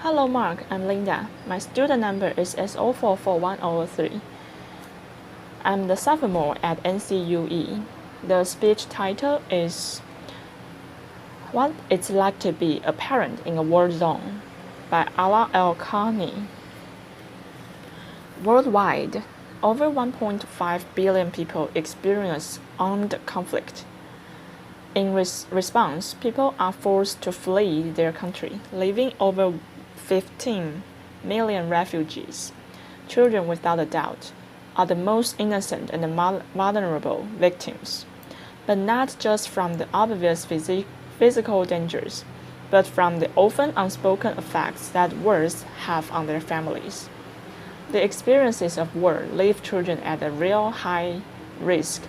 Hello Mark, I'm Linda. My student number is SO441003. I'm the sophomore at NCUE. The speech title is What It's Like to Be a Parent in a War Zone by Aala El-Khani. Worldwide, over 1.5 billion people experience armed conflict. In response, people are forced to flee their country, leaving over 15 million refugees. Children, without a doubt, are the most innocent and vulnerable victims, but not just from the obvious physical dangers, but from the often unspoken effects that wars have on their families. The experiences of war leave children at a real high risk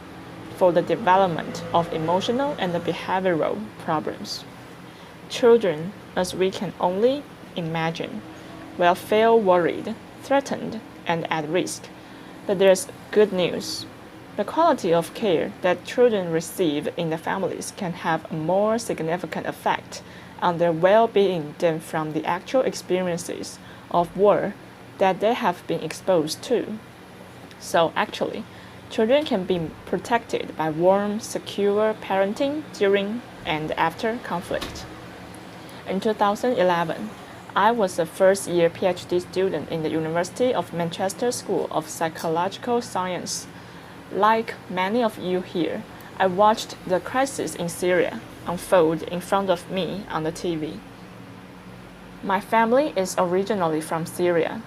for the development of emotional and behavioral problems. Children, as we can only imagine, will feel worried, threatened, and at risk. But there's good news. The quality of care that children receive in the families can have a more significant effect on their well-being than from the actual experiences of war that they have been exposed to. So actually, children can be protected by warm, secure parenting during and after conflict. In 2011, I was a first-year PhD student in the University of Manchester School of Psychological Science. Like many of you here, I watched the crisis in Syria unfold in front of me on the TV. My family is originally from Syria,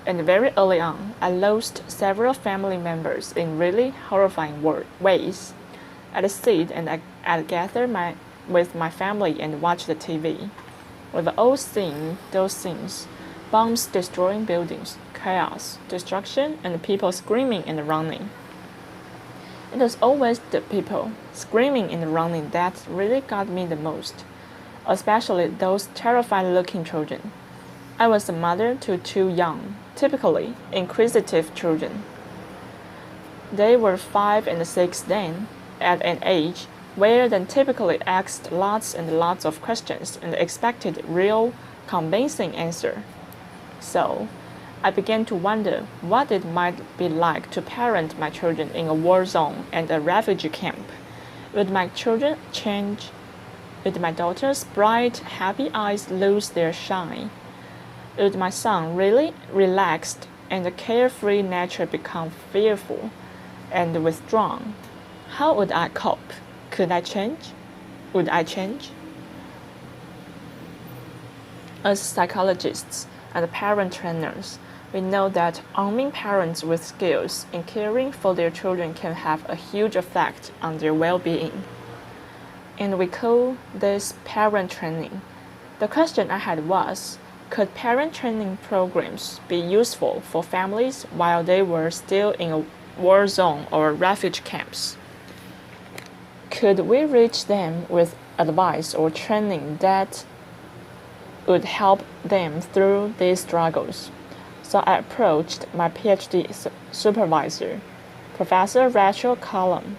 and very early on, I lost several family members in really horrifying ways. I'd sit and I'd gather with my family and watch the TV. We've all seen those scenes: bombs destroying buildings, chaos, destruction, and people screaming and running. It was always the people screaming and running that really got me the most, especially those terrified-looking children. I was a mother to two young, typically inquisitive children. They were 5 and 6 then, at an age where they typically asked lots and lots of questions and expected real, convincing answer. So, I began to wonder what it might be like to parent my children in a war zone and a refugee camp. Would my children change? Would my daughter's bright, happy eyes lose their shine? Would my son really relaxed and the carefree nature become fearful and withdrawn? How would I cope? Could I change? Would I change? As psychologists and parent trainers, we know that arming parents with skills in caring for their children can have a huge effect on their well-being. And we call this parent training. The question I had was, could parent training programs be useful for families while they were still in a war zone or refugee camps? Could we reach them with advice or training that would help them through these struggles? So I approached my PhD supervisor, Professor Rachel Cullum,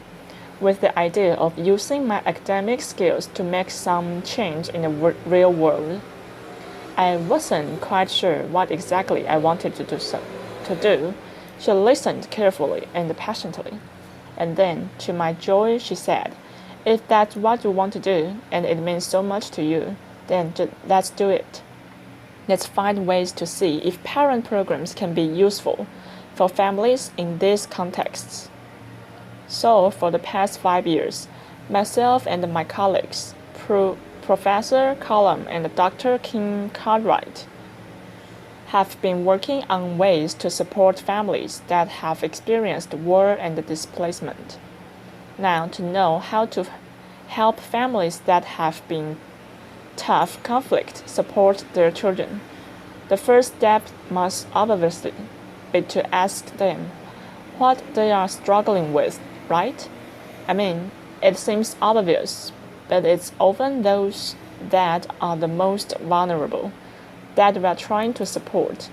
with the idea of using my academic skills to make some change in the real world. I wasn't quite sure what exactly I wanted to do. She listened carefully and passionately, and then, to my joy, she said, "If that's what you want to do, and it means so much to you, then let's do it. Let's find ways to see if parent programs can be useful for families in these contexts." So, for the past 5 years, myself and my colleagues, Professor Cullum and Dr. Kim Cartwright, have been working on ways to support families that have experienced war and displacement. Now, to know how to help families that have been tough conflict support their children, the first step must obviously be to ask them what they are struggling with, right? I mean, it seems obvious, but it's often those that are the most vulnerable that we are trying to support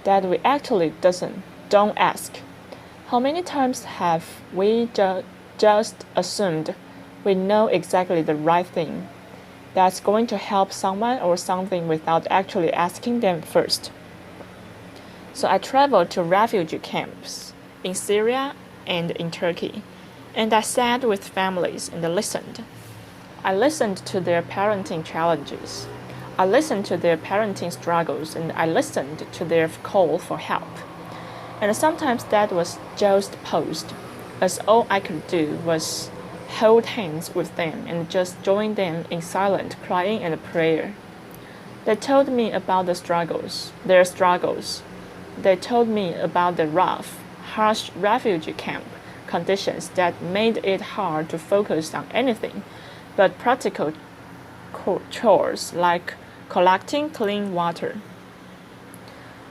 that we actually don't ask. How many times have we just assumed we know exactly the right thing that's going to help someone or something without actually asking them first. So I traveled to refugee camps in Syria and in Turkey, and I sat with families and listened. I listened to their parenting challenges. I listened to their parenting struggles, and I listened to their call for help. And sometimes that was just posed, as all I could do was hold hands with them and just join them in silent crying and prayer. They told me about their struggles. They told me about the rough, harsh refugee camp conditions that made it hard to focus on anything but practical chores like collecting clean water.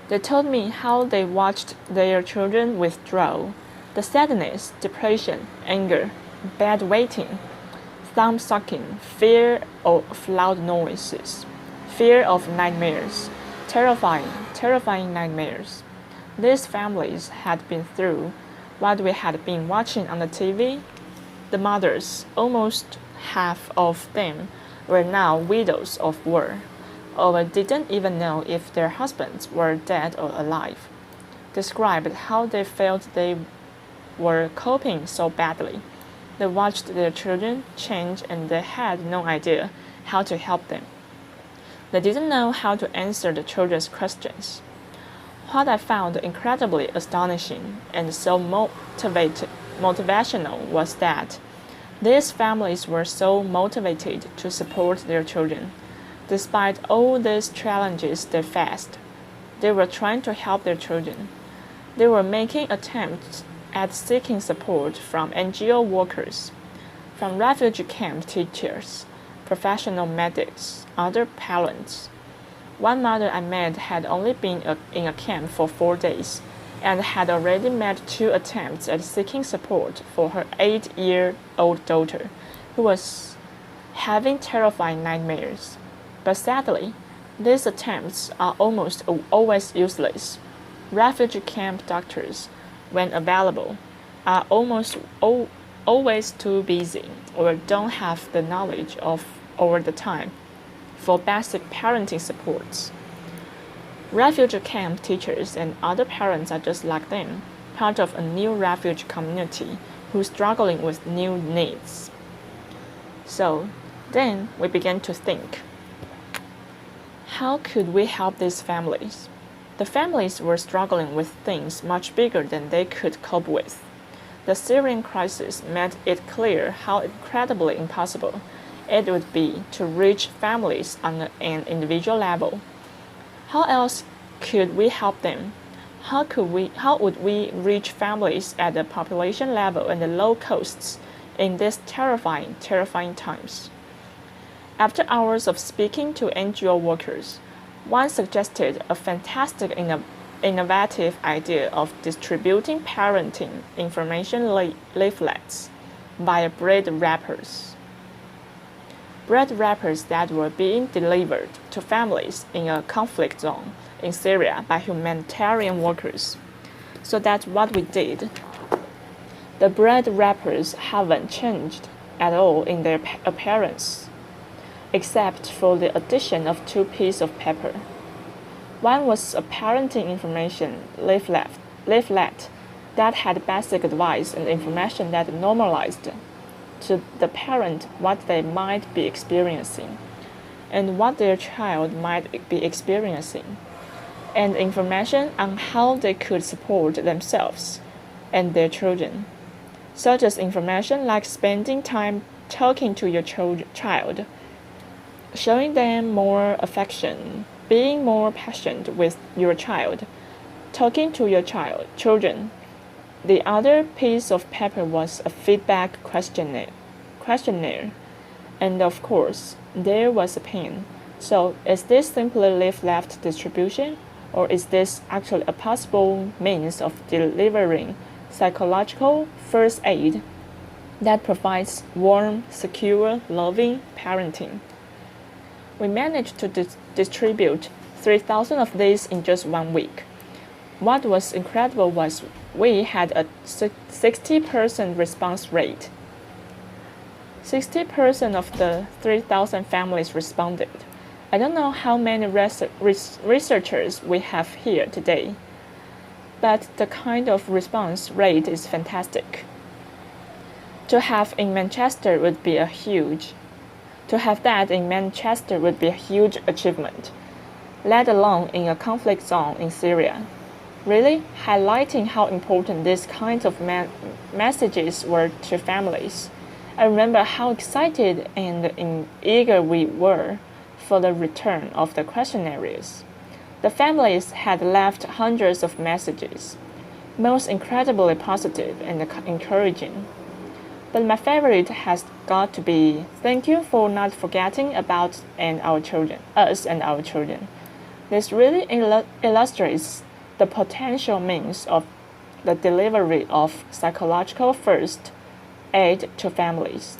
They told me how they watched their children withdraw, the sadness, depression, anger, bed waiting, thumb sucking, fear of loud noises, fear of nightmares, terrifying nightmares. These families had been through what we had been watching on the TV. The mothers, almost half of them, were now widows of war, or didn't even know if their husbands were dead or alive. Described how they felt they were coping so badly. They watched their children change and they had no idea how to help them. They didn't know how to answer the children's questions. What I found incredibly astonishing and so motivational was that these families were so motivated to support their children. Despite all these challenges they faced, they were trying to help their children. They were making attempts at seeking support from NGO workers, from refugee camp teachers, professional medics, other parents. One mother I met had only been in a camp for 4 days and had already made 2 attempts at seeking support for her 8-year-old daughter, who was having terrifying nightmares. But sadly, these attempts are almost always useless. Refugee camp doctors, when available, are almost always too busy or don't have the knowledge of or the time for basic parenting supports. Refugee camp teachers and other parents are just like them, part of a new refugee community who's struggling with new needs. So then we began to think, how could we help these families? The families were struggling with things much bigger than they could cope with. The Syrian crisis made it clear how incredibly impossible it would be to reach families on an individual level. How else could we help them? How would we reach families at the population level and the low costs in these terrifying times? After hours of speaking to NGO workers, one suggested a fantastic innovative idea of distributing parenting information leaflets via bread wrappers. Bread wrappers that were being delivered to families in a conflict zone in Syria by humanitarian workers. So that's what we did. The bread wrappers haven't changed at all in their appearance, except for the addition of 2 pieces of paper. One was a parenting information leaflet that had basic advice and information that normalized to the parent what they might be experiencing and what their child might be experiencing, and information on how they could support themselves and their children, such as information like spending time talking to your child, showing them more affection, being more patient with your child, talking to your children. The other piece of paper was a feedback questionnaire, and of course, there was a pen. So, is this simply leaflet distribution, or is this actually a possible means of delivering psychological first aid that provides warm, secure, loving parenting? We managed to distribute 3,000 of these in just 1 week. What was incredible was we had a 60% response rate. 60% of the 3,000 families responded. I don't know how many researchers we have here today, but the kind of response rate is fantastic. To have in Manchester would be a huge achievement, let alone in a conflict zone in Syria. Really highlighting how important these kinds of messages were to families. I remember how excited and eager we were for the return of the questionnaires. The families had left hundreds of messages, most incredibly positive and encouraging. But my favorite has got to be thank you for not forgetting about us and our children. This really illustrates the potential means of the delivery of psychological first aid to families,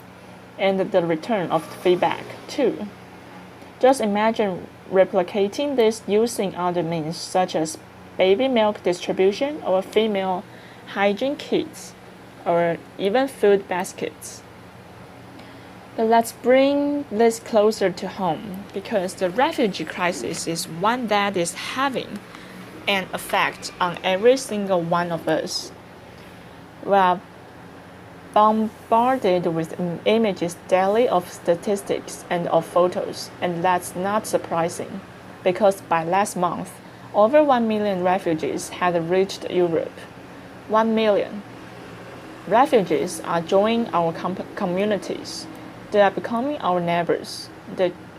and the return of feedback too. Just imagine replicating this using other means such as baby milk distribution or female hygiene kits or even food baskets. But let's bring this closer to home because the refugee crisis is one that is having an effect on every single one of us. We are bombarded with images daily of statistics and of photos, and that's not surprising, because by last month, over 1 million refugees had reached Europe. 1 million. Refugees are joining our communities. They are becoming our neighbors.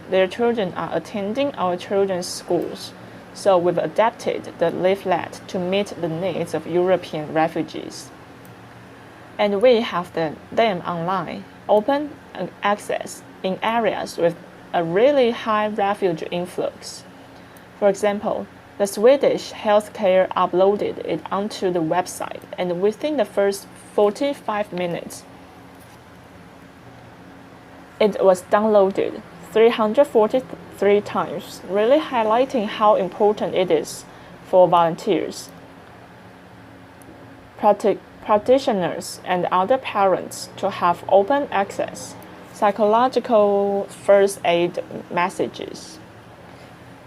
Their children are attending our children's schools. So we've adapted the leaflet to meet the needs of European refugees. And we have them online, open access in areas with a really high refugee influx. For example, the Swedish healthcare uploaded it onto the website, and within the first 45 minutes, it was downloaded 343 times, really highlighting how important it is for volunteers, practitioners, and other parents to have open access, psychological first aid messages.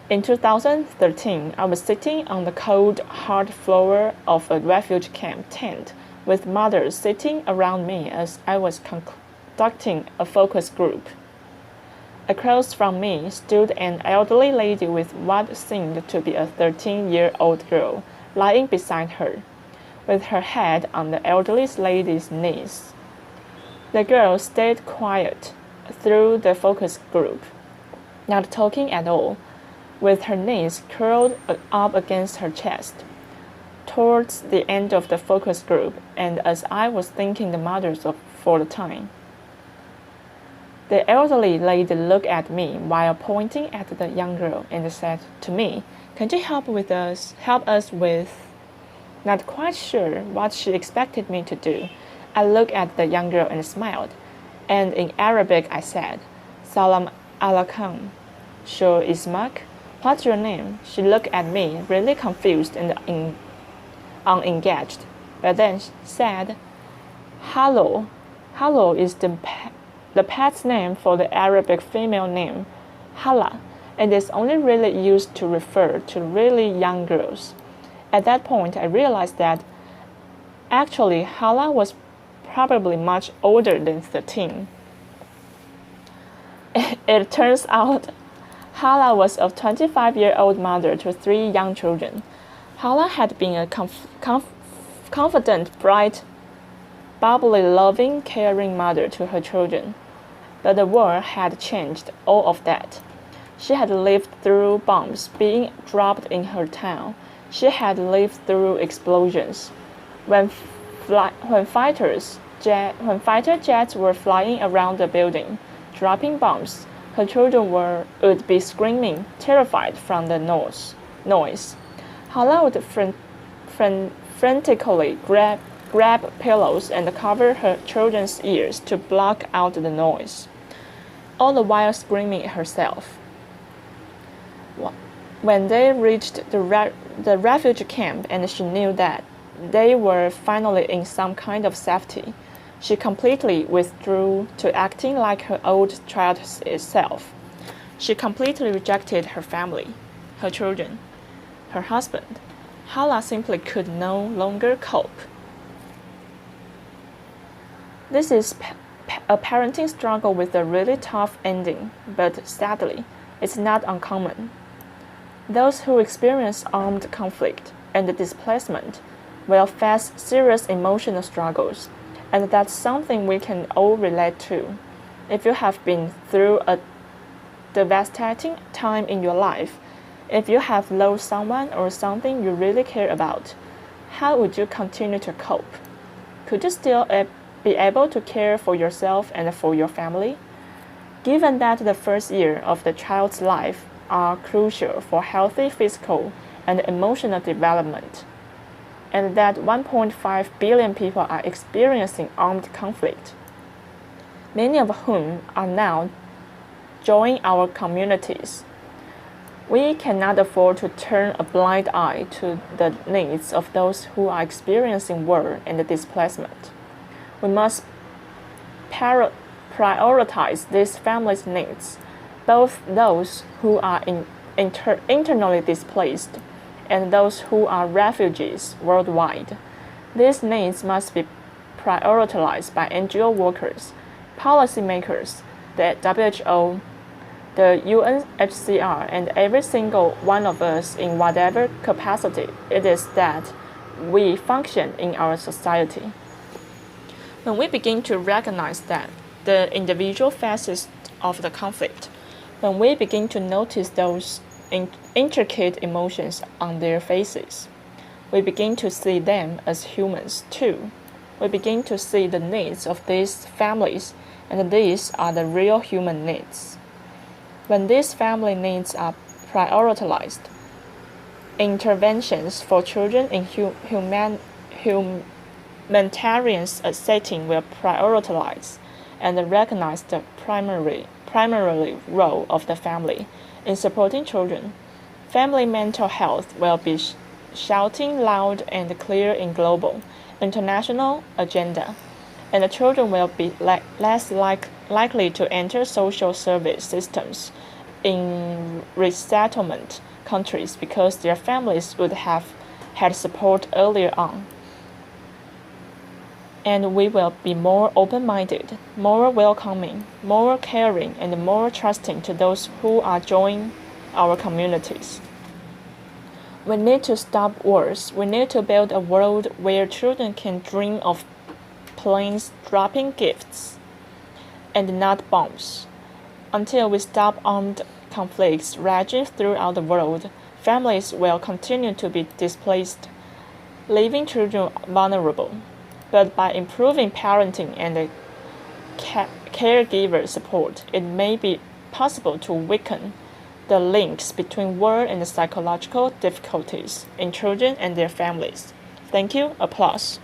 In 2013, I was sitting on the cold, hard floor of a refugee camp tent with mothers sitting around me as I was conducting a focus group. Across from me stood an elderly lady with what seemed to be a 13-year-old girl lying beside her, with her head on the elderly lady's knees. The girl stayed quiet through the focus group, not talking at all, with her knees curled up against her chest. Towards the end of the focus group, and as I was thanking the mothers for the time, the elderly lady looked at me while pointing at the young girl and said to me, "Can you help us with?" Not quite sure what she expected me to do, I looked at the young girl and smiled, and in Arabic I said, "Salam alaikum, Sho Ismak, what's your name?" She looked at me, really confused and unengaged, but then said, "Hello." Hello is the pet's name for the Arabic female name, Hala, and is only really used to refer to really young girls. At that point, I realized that actually Hala was probably much older than 13. It turns out Hala was a 25-year-old mother to 3 young children. Hala had been a confident, bright, bubbly, loving, caring mother to her children. But the war had changed all of that. She had lived through bombs being dropped in her town. She had lived through explosions. When fighter jets were flying around the building, dropping bombs, her children would be screaming, terrified from the noise. Hala would frantically grab pillows and cover her children's ears to block out the noise, all the while screaming herself. When they reached the refugee camp and she knew that they were finally in some kind of safety, She completely withdrew to acting like her old child self. She completely rejected her family, her children, her husband. Aala simply could no longer cope. This is a parenting struggle with a really tough ending, but sadly, it's not uncommon. Those who experience armed conflict and displacement will face serious emotional struggles, and that's something we can all relate to. If you have been through a devastating time in your life, if you have lost someone or something you really care about, how would you continue to cope? Could you still be able to care for yourself and for your family? Given that the first year of the child's life are crucial for healthy physical and emotional development, and that 1.5 billion people are experiencing armed conflict, many of whom are now joining our communities, we cannot afford to turn a blind eye to the needs of those who are experiencing war and displacement. We must prioritize these families' needs, both those who are internally displaced and those who are refugees worldwide. These needs must be prioritized by NGO workers, policymakers, the WHO, the UNHCR, and every single one of us in whatever capacity it is that we function in our society. When we begin to recognize that the individual facets of the conflict, when we begin to notice those intricate emotions on their faces, we begin to see them as humans too. We begin to see the needs of these families, and these are the real human needs. When these family needs are prioritized, interventions for children in humanitarian setting will prioritize and recognize the primary role of the family in supporting children. Family mental health will be shouting loud and clear in global, international agenda, and the children will be less likely to enter social service systems in resettlement countries because their families would have had support earlier on. And we will be more open-minded, more welcoming, more caring, and more trusting to those who are joining our communities. We need to stop wars. We need to build a world where children can dream of planes dropping gifts and not bombs. Until we stop armed conflicts raging throughout the world, families will continue to be displaced, leaving children vulnerable. But by improving parenting and caregiver support, it may be possible to weaken the links between war and psychological difficulties in children and their families. Thank you. Applause.